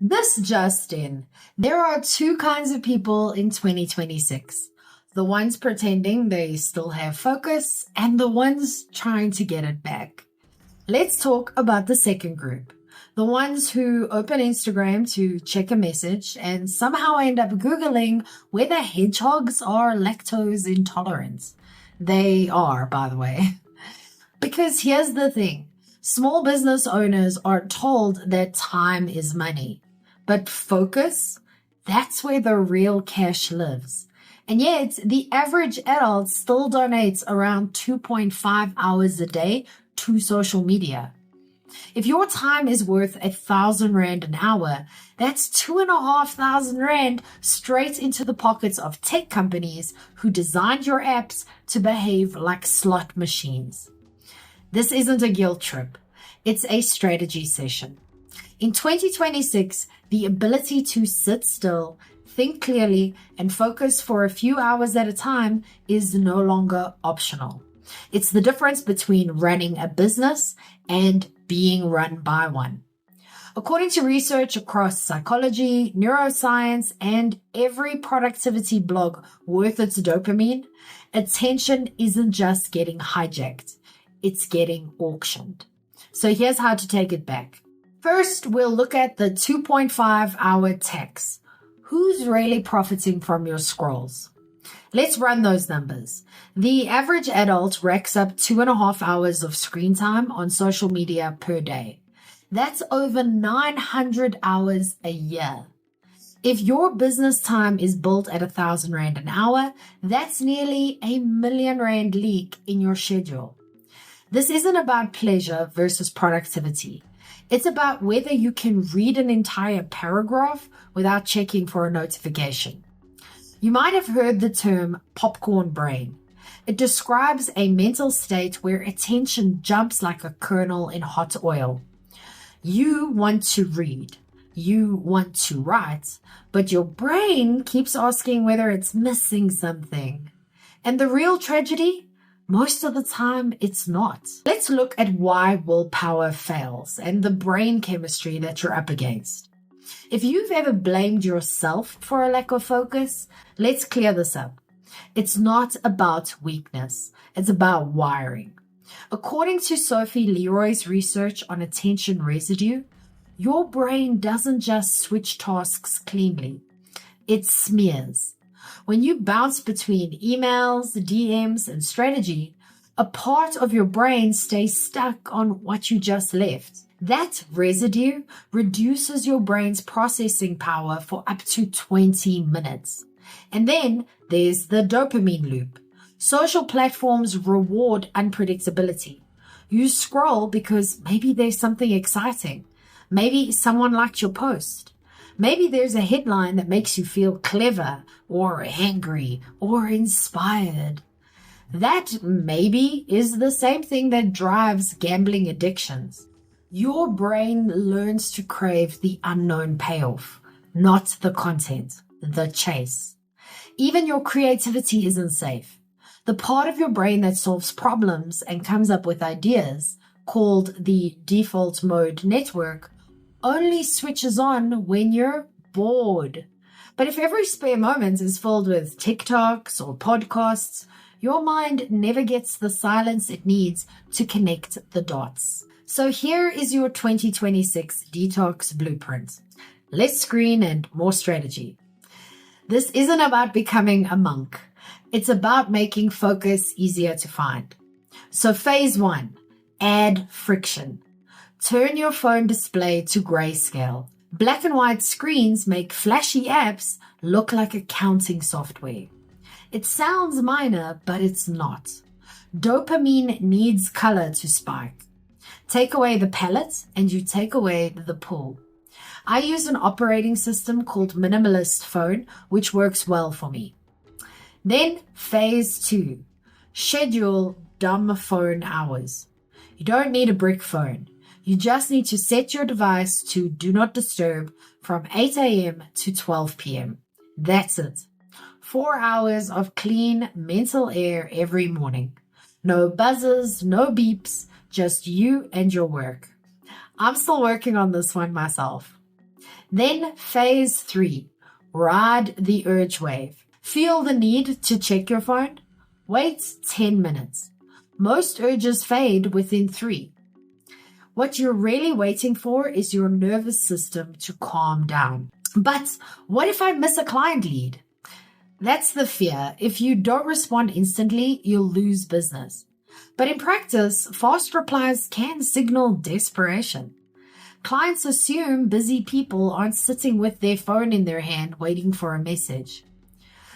This just in, there are two kinds of people in 2026. The ones pretending they still have focus and the ones trying to get it back. Let's talk about the second group. The ones who open Instagram to check a message and somehow end up Googling whether hedgehogs are lactose intolerant. They are, by the way. Because here's the thing. Small business owners are told that time is money. But focus, that's where the real cash lives. And yet, the average adult still donates around 2.5 hours a day to social media. If your time is worth 1,000 Rand an hour, that's 2,500 Rand straight into the pockets of tech companies who designed your apps to behave like slot machines. This isn't a guilt trip. It's a strategy session. In 2026, the ability to sit still, think clearly, and focus for a few hours at a time is no longer optional. It's the difference between running a business and being run by one. According to research across psychology, neuroscience, and every productivity blog worth its dopamine, attention isn't just getting hijacked, it's getting auctioned. So here's how to take it back. First, we'll look at the 2.5 hour tax. Who's really profiting from your scrolls? Let's run those numbers. The average adult racks up 2.5 hours of screen time on social media per day. That's over 900 hours a year. If your business time is built at 1,000 Rand an hour, that's nearly 1 million Rand leak in your schedule. This isn't about pleasure versus productivity. It's about whether you can read an entire paragraph without checking for a notification. You might have heard the term popcorn brain. It describes a mental state where attention jumps like a kernel in hot oil. You want to read, you want to write, but your brain keeps asking whether it's missing something. And the real tragedy? Most of the time, it's not. Let's look at why willpower fails and the brain chemistry that you're up against. If you've ever blamed yourself for a lack of focus, let's clear this up. It's not about weakness. It's about wiring. According to Sophie Leroy's research on attention residue, your brain doesn't just switch tasks cleanly. It smears. When you bounce between emails, DMs, and strategy, a part of your brain stays stuck on what you just left. That residue reduces your brain's processing power for up to 20 minutes. And then there's the dopamine loop. Social platforms reward unpredictability. You scroll because maybe there's something exciting. Maybe someone liked your post. Maybe there's a headline that makes you feel clever or angry or inspired. That maybe is the same thing that drives gambling addictions. Your brain learns to crave the unknown payoff, not the content, the chase. Even your creativity isn't safe. The part of your brain that solves problems and comes up with ideas, called the default mode network, only switches on when you're bored. But if every spare moment is filled with TikToks or podcasts, your mind never gets the silence it needs to connect the dots. So here is your 2026 detox blueprint. Less screen and more strategy. This isn't about becoming a monk. It's about making focus easier to find. So phase 1, add friction. Turn your phone display to grayscale. Black and white screens make flashy apps look like accounting software. It sounds minor, but it's not. Dopamine needs color to spike. Take away the palette and you take away the pull. I use an operating system called Minimalist Phone, which works well for me. Then phase 2, schedule dumb phone hours. You don't need a brick phone. You just need to set your device to Do Not Disturb from 8 a.m. to 12 p.m. That's it. 4 hours of clean mental air every morning. No buzzers, no beeps, just you and your work. I'm still working on this one myself. Then phase 3, ride the urge wave. Feel the need to check your phone? Wait 10 minutes. Most urges fade within 3. What you're really waiting for is your nervous system to calm down. But what if I miss a client lead? That's the fear. If you don't respond instantly, you'll lose business. But in practice, fast replies can signal desperation. Clients assume busy people aren't sitting with their phone in their hand waiting for a message.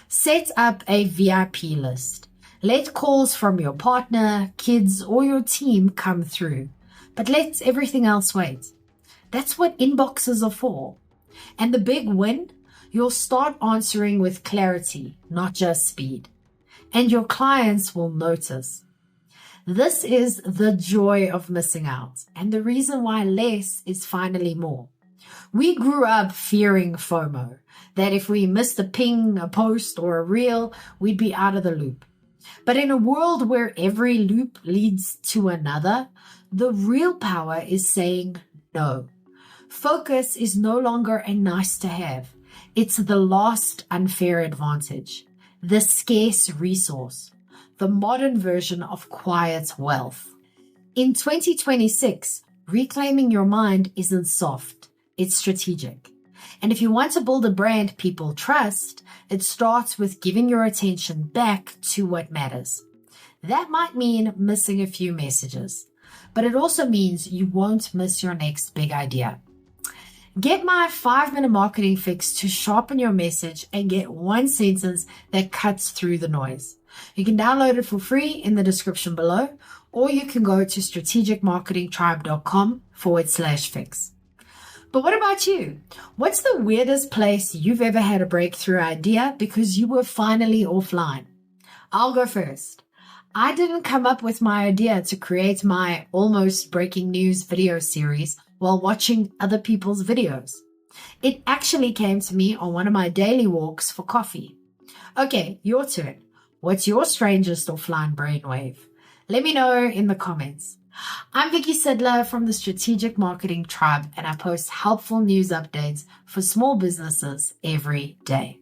Set up a VIP list. Let calls from your partner, kids, or your team come through, but let everything else wait. That's what inboxes are for. And the big win? You'll start answering with clarity, not just speed. And your clients will notice. This is the joy of missing out, and the reason why less is finally more. We grew up fearing FOMO, that if we missed a ping, a post, or a reel, we'd be out of the loop. But in a world where every loop leads to another, the real power is saying no. Focus is no longer a nice to have. It's the lost unfair advantage, the scarce resource, the modern version of quiet wealth. In 2026, reclaiming your mind isn't soft, it's strategic. And if you want to build a brand people trust, it starts with giving your attention back to what matters. That might mean missing a few messages, but it also means you won't miss your next big idea. Get my 5-minute marketing fix to sharpen your message and get one sentence that cuts through the noise. You can download it for free in the description below, or you can go to strategicmarketingtribe.com/fix. But what about you? What's the weirdest place you've ever had a breakthrough idea because you were finally offline? I'll go first. I didn't come up with my idea to create my almost breaking news video series while watching other people's videos. It actually came to me on one of my daily walks for coffee. Okay, your turn. What's your strangest offline brainwave? Let me know in the comments. I'm Vicky Sidler from the Strategic Marketing Tribe, and I post helpful news updates for small businesses every day.